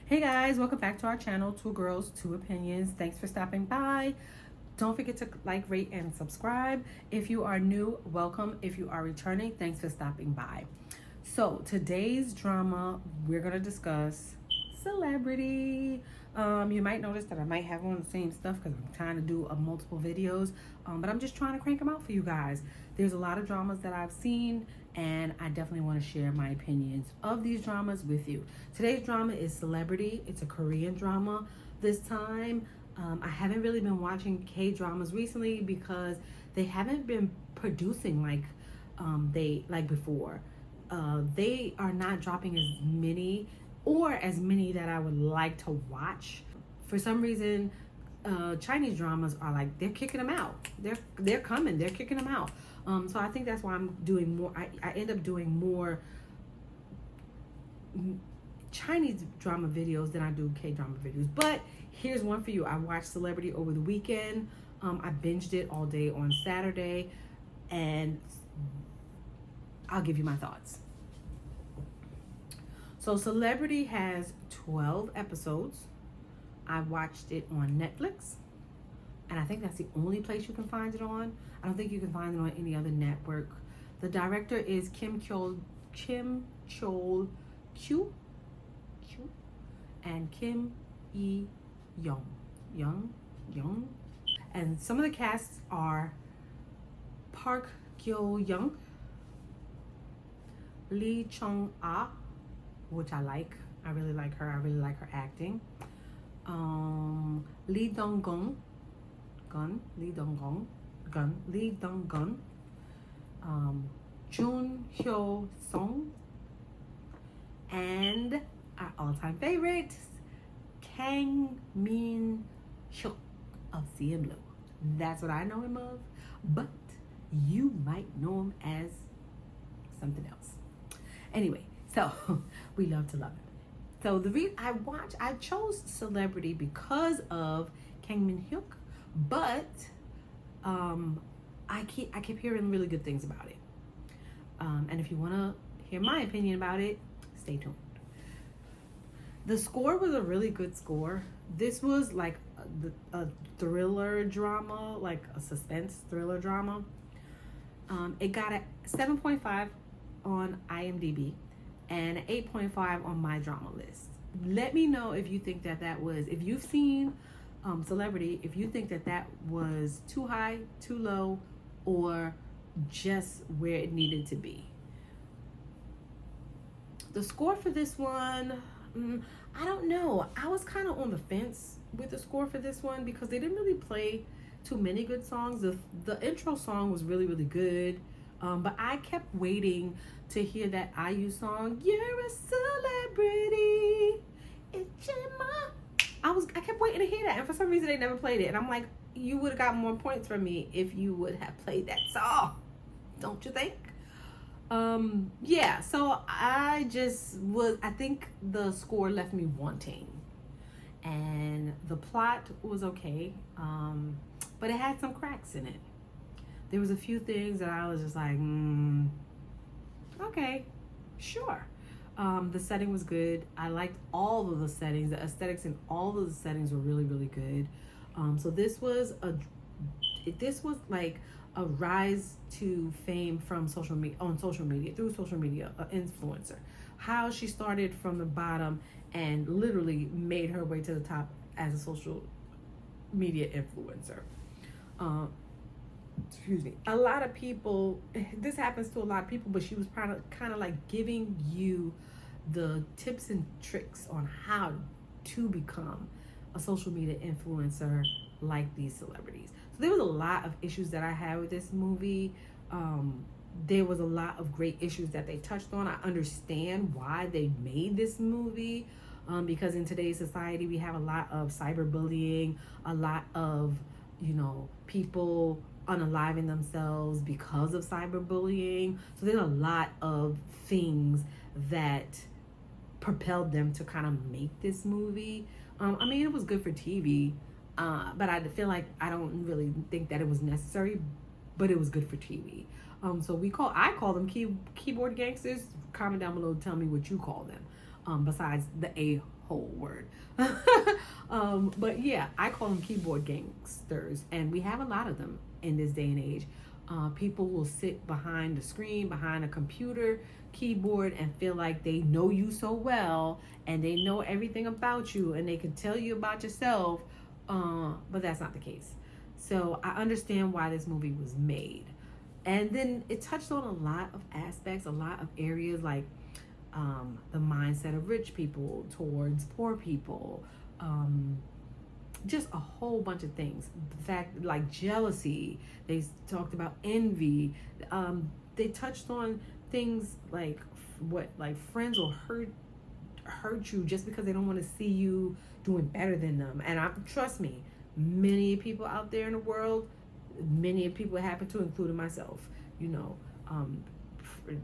Hey guys, welcome back to our channel, Two Girls, Two Opinions. Thanks for stopping by. Don't forget to like, rate, and subscribe. If you are new, welcome. If you are returning, thanks for stopping by. So today's drama, we're going to discuss Celebrity. You might notice that I might have on the same stuff because I'm trying to do multiple videos, but I'm just trying to crank them out for you guys. There's a lot of dramas that I've seen, and I definitely want to share my opinions of these dramas with you. Today's drama is Celebrity. It's a Korean drama this time. I haven't really been watching K-dramas recently because they haven't been producing like before. They are not dropping as many that I would like to watch. For some reason, Chinese dramas are like they're kicking them out. They're coming. They're kicking them out. So I think that's why I'm doing more. I end up doing more Chinese drama videos than I do K-drama videos. But here's one for you. I watched Celebrity over the weekend. I binged it all day on Saturday, and I'll give you my thoughts. So Celebrity has 12 episodes. I watched it on Netflix, and I think that's the only place you can find it on. I don't think you can find it on any other network. The director is Kim Chol Kyu and Kim E Young. And some of the casts are Park Gyo Young, Lee Chung Ah, which I like. I really like her. I really like her acting. Lee Dong Gun, Jun Hyo Song, and our all-time favorite, Kang Min Hyuk of CM Blue. That's what I know him of, but you might know him as something else. Anyway, so we love to love him. So the reason I chose Celebrity because of Kang Min Hyuk, but I keep hearing really good things about it. And if you want to hear my opinion about it, stay tuned. The score was a really good score. This was like a thriller drama, like a suspense thriller drama. It got a 7.5 on IMDb and an 8.5 on my drama list. Let me know if you think if you've seen Celebrity, if you think that was too high, too low, or just where it needed to be. The score for this one, I don't know. I was kind of on the fence with the score for this one because they didn't really play too many good songs. The intro song was really, really good. But I kept waiting to hear that IU song, "You're a Celebrity." It's I kept waiting to hear that, and for some reason they never played it. And I'm like, you would have got more points from me if you would have played that song, don't you think? Yeah. So I think the score left me wanting, and the plot was okay, but it had some cracks in it. There was a few things that I was just like, okay, sure. The setting was good. I liked all of the settings. The aesthetics in all of the settings were really, really good. So this was like a rise to fame from through social media, an influencer. How she started from the bottom and literally made her way to the top as a social media influencer. Excuse me. A lot of people, this happens to a lot of people, but she was kind of like giving you the tips and tricks on how to become a social media influencer like these celebrities. So there was a lot of issues that I had with this movie. There was a lot of great issues that they touched on. I understand why they made this movie, because in today's society we have a lot of cyberbullying, a lot of people unaliving themselves because of cyberbullying. So there's a lot of things that propelled them to kind of make this movie. I mean, it was good for TV, but I feel like I don't really think that it was necessary, but it was good for TV. So I call them keyboard gangsters. Comment down below, tell me what you call them. besides the a-hole word. But yeah, I call them keyboard gangsters, and we have a lot of them in this day and age. People will sit behind the screen, behind a computer keyboard, and feel like they know you so well and they know everything about you and they can tell you about yourself, but that's not the case. So I understand why this movie was made. And then it touched on a lot of aspects, a lot of areas, like the mindset of rich people towards poor people, just a whole bunch of things. The fact, like jealousy, they talked about envy. They touched on things like what, like friends will hurt you just because they don't want to see you doing better than them. And trust me, many people out there in the world, many people it happened to, including myself. You know,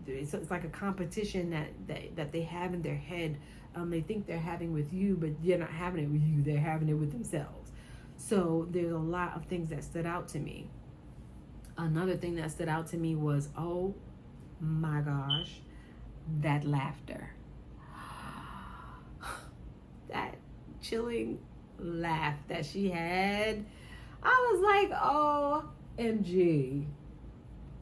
it's like a competition that they have in their head. They think they're having with you, but they're not having it with you. They're having it with themselves. So there's a lot of things that stood out to me. Another thing that stood out to me was, oh my gosh, that laughter. That chilling laugh that she had. I was like, OMG.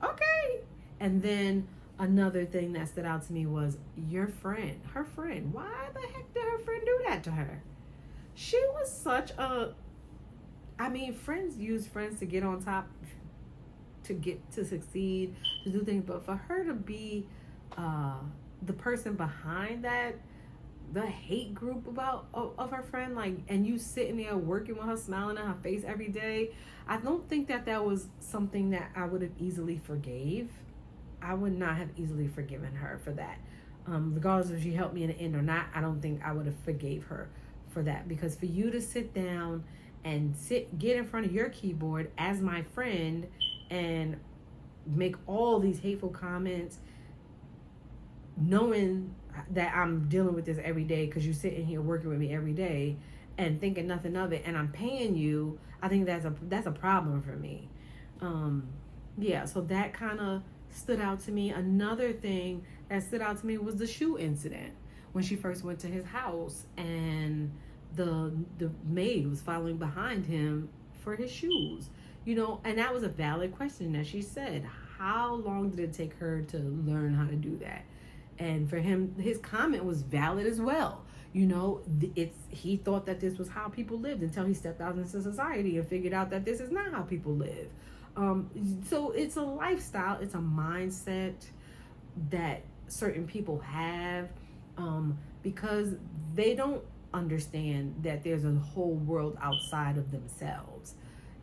Okay. And then another thing that stood out to me was her friend. Why the heck did her friend do that to her? She was such a, I mean, friends use friends to get on top, to succeed, to do things. But for her to be the person behind that, the hate group of her friend, like, and you sitting there working with her, smiling at her face every day, I don't think that was something that I would have easily forgave. I would not have easily forgiven her for that. Regardless if she helped me in the end or not, I don't think I would have forgave her for that. Because for you to sit down and get in front of your keyboard as my friend and make all these hateful comments, knowing that I'm dealing with this every day because you're sitting here working with me every day and thinking nothing of it, and I'm paying you, I think that's a problem for me. Yeah, so that kind of stood out to me. Another thing that stood out to me was the shoe incident when she first went to his house and the maid was following behind him for his shoes. You know, and that was a valid question that she said. How long did it take her to learn how to do that? And for him, his comment was valid as well. You know, he thought that this was how people lived until he stepped out into society and figured out that this is not how people live. So it's a lifestyle, it's a mindset that certain people have, because they don't understand that there's a whole world outside of themselves.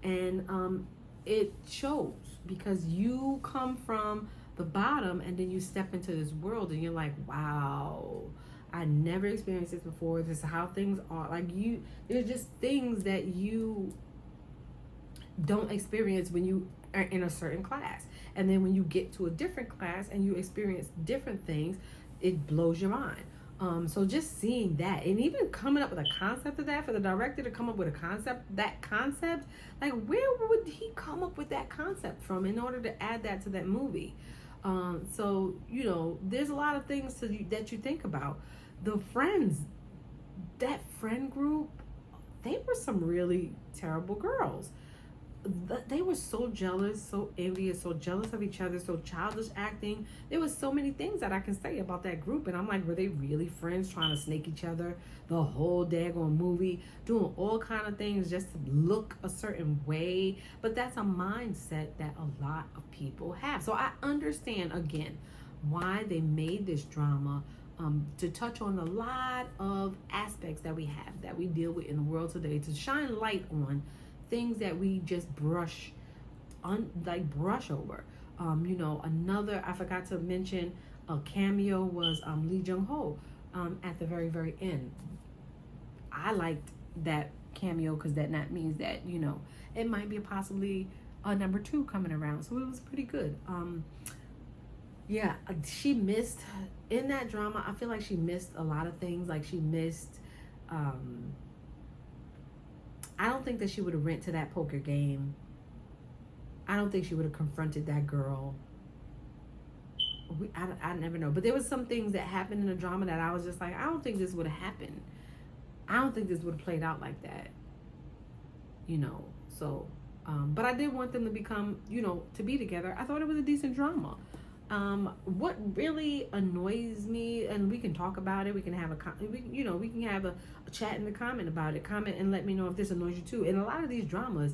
And it shows, because you come from the bottom and then you step into this world and you're like, wow, I never experienced this before. This is how things are. Like, there's just things that you don't experience when you are in a certain class. And then when you get to a different class and you experience different things, it blows your mind. So just seeing that, and even coming up with a concept of that, for the director to come up with that concept, like, where would he come up with that concept from in order to add that to that movie? So, you know, there's a lot of things that you think about. The friends, that friend group, they were some really terrible girls. They were so jealous, so envious, so jealous of each other, so childish acting. There was so many things that I can say about that group. And I'm like, were they really friends, trying to snake each other the whole daggone movie, doing all kind of things just to look a certain way? But that's a mindset that a lot of people have. So I understand, again, why they made this drama, to touch on a lot of aspects that we have, that we deal with in the world today, to shine light on things that we just brush over. You know, another, I forgot to mention, a cameo was Lee Jung Ho at the very, very end. I liked that cameo because that means that, you know, it might be possibly a number 2 coming around. So it was pretty good. Yeah, she missed in that drama. I feel like she missed a lot of things. Like, she missed, I don't think that she would have went to that poker game. I don't think she would have confronted that girl I never know. But there was some things that happened in the drama that I was just like, I don't think this would have happened. I don't think this would have played out like that. So, but I did want them to become, to be together. I thought it was a decent drama. What really annoys me, and we can talk about it. We can have we can have a chat in the comment about it. Comment and let me know if this annoys you too. In a lot of these dramas,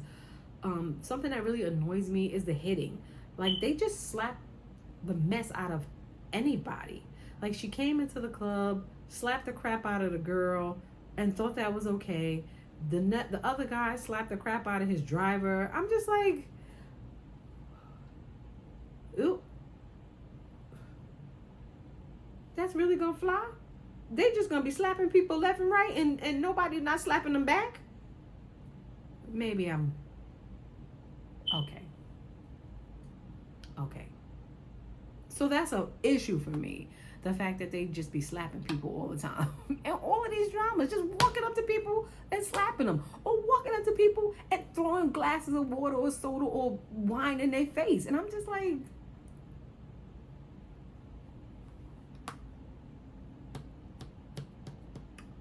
something that really annoys me is the hitting. Like, they just slap the mess out of anybody. Like, she came into the club, slapped the crap out of the girl, and thought that was okay. The other guy slapped the crap out of his driver. I'm just like, ooh, that's really gonna fly? They just gonna be slapping people left and right, and nobody not slapping them back? Maybe I'm okay. So that's an issue for me. The fact that they just be slapping people all the time. And all of these dramas, just walking up to people and slapping them. Or walking up to people and throwing glasses of water or soda or wine in their face. And I'm just like,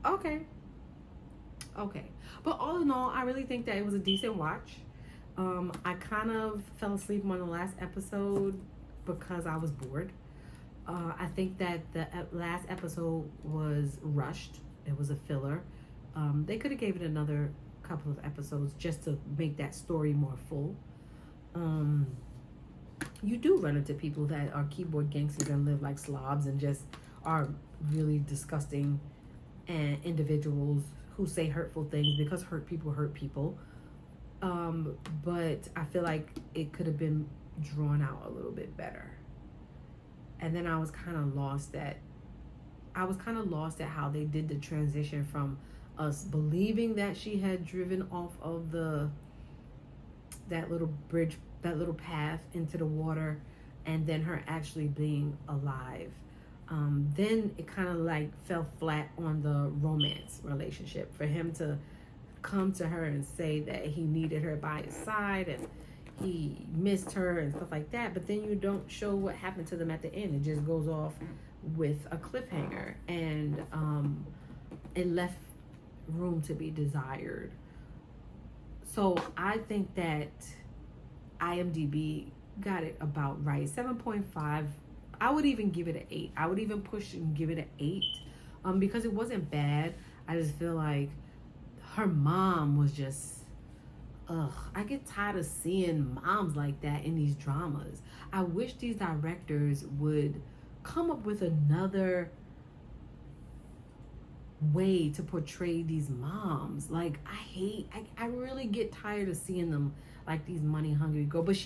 okay. But all in all, I really think that it was a decent watch. I kind of fell asleep on the last episode because I was bored. I think that the last episode was rushed. It was a filler. They could have gave it another couple of episodes just to make that story more full. You do run into people that are keyboard gangsters and live like slobs and just are really disgusting and individuals who say hurtful things because hurt people. But I feel like it could have been drawn out a little bit better. And then I was kind of lost at how they did the transition from us believing that she had driven off of that little bridge, that little path into the water, and then her actually being alive. Then it kind of like fell flat on the romance relationship for him to come to her and say that he needed her by his side and he missed her and stuff like that, but then you don't show what happened to them at the end. It just goes off with a cliffhanger, and it left room to be desired. So I think that IMDb got it about right. 7.5. I would even give it an 8. I would even push and give it an 8, because it wasn't bad. I just feel like her mom was just, I get tired of seeing moms like that in these dramas. I wish these directors would come up with another way to portray these moms. Like, I really get tired of seeing them like these money hungry girls. But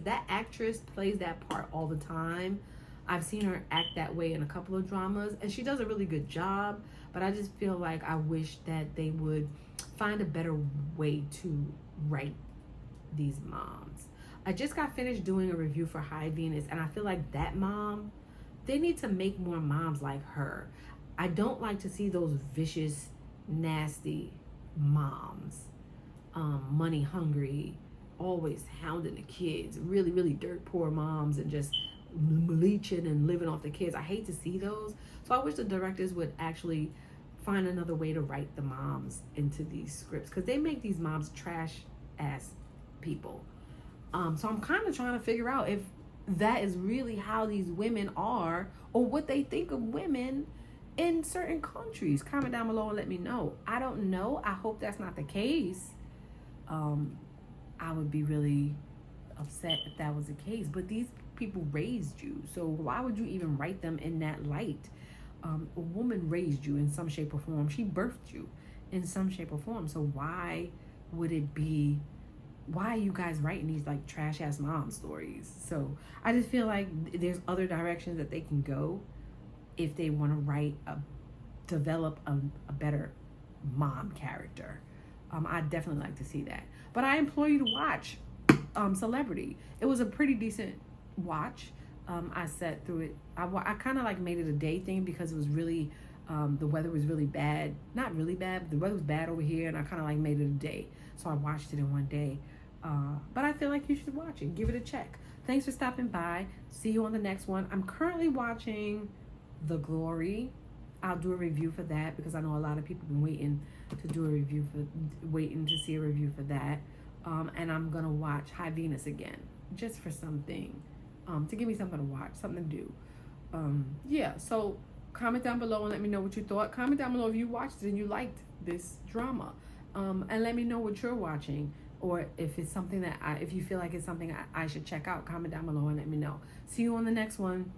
that actress plays that part all the time. I've seen her act that way in a couple of dramas, and she does a really good job. But I just feel like I wish that they would find a better way to write these moms. I just got finished doing a review for High Venus, and I feel like that mom, they need to make more moms like her. I don't like to see those vicious, nasty moms, money hungry, always hounding the kids, really, really dirt poor moms, and just leeching and living off the kids. I hate to see those. So I wish the directors would actually find another way to write the moms into these scripts, because they make these moms trash ass people. So I'm kind of trying to figure out if that is really how these women are, or what they think of women in certain countries. Comment down below and let me know. I don't know. I hope that's not the case. I would be really upset if that was the case. But these people raised you, so why would you even write them in that light? A woman raised you in some shape or form. She birthed you in some shape or form. So why are you guys writing these like trash ass mom stories? So I just feel like there's other directions that they can go if they want to develop a better mom character. I'd definitely like to see that. But I implore you to watch Celebrity. It was a pretty decent watch. I sat through it. I kind of like made it a day thing because it was really, the weather was really bad. Not really bad, but the weather was bad over here, and I kind of like made it a day. So I watched it in one day. But I feel like you should watch it. Give it a check. Thanks for stopping by. See you on the next one. I'm currently watching The Glory. I'll do a review for that because I know a lot of people have been waiting to see a review for that. And I'm gonna watch High Venus again, just for something, to give me something to watch, something to do. Yeah. So comment down below and let me know what you thought. Comment down below if you watched it and you liked this drama, and let me know what you're watching, or if it's something that if you feel like it's something I should check out. Comment down below and let me know. See you on the next one.